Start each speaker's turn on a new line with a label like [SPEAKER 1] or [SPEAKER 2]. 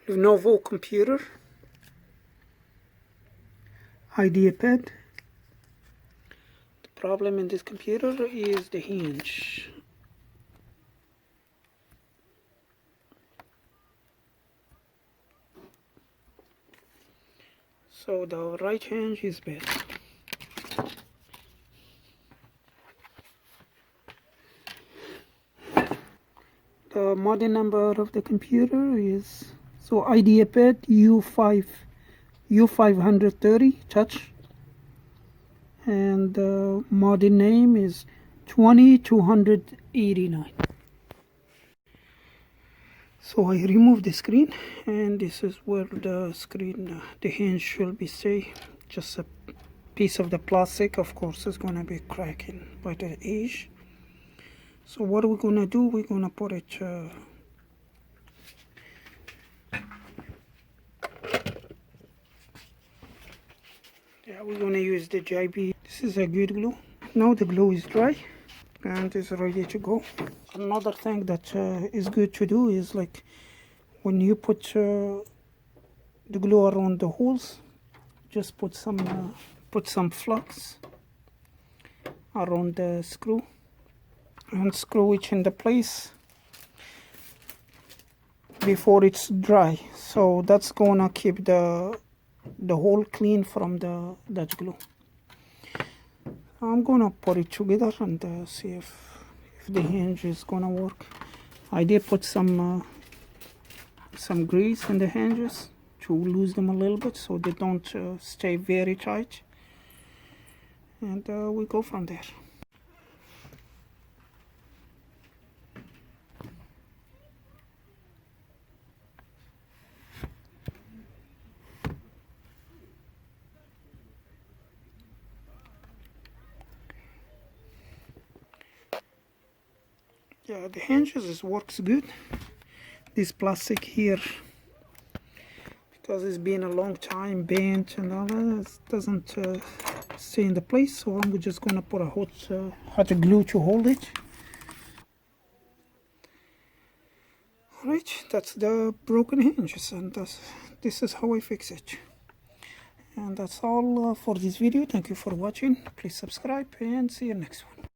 [SPEAKER 1] Lenovo computer, ideapad. The problem in this computer is the hinge. So the right hinge is bad. The model number of the computer is ideapad u530 touch, and the model name is 20289. So I remove the screen, and this is where the screen, the hinge should be stay. Just a piece of the plastic, of course, is gonna be cracking by the edge. So what we're gonna do, we're gonna put it we're gonna use the JB. This is a good glue. Now the glue is dry and is ready to go. Another thing that is good to do is, like, when you put the glue around the holes, just put some flux around the screw and screw it into place before it's dry. So that's gonna keep the hole clean from that glue. I'm gonna put it together and see if the hinge is gonna work. I did put some grease in the hinges to lose them a little bit so they don't stay very tight, and we go from there. Yeah, the hinges works good. This plastic here, because it's been a long time bent and all that, it doesn't stay in the place. So I'm just gonna put a hot glue to hold it. Alright, that's the broken hinges, and this is how I fix it. And that's all for this video. Thank you for watching. Please subscribe and see you next one.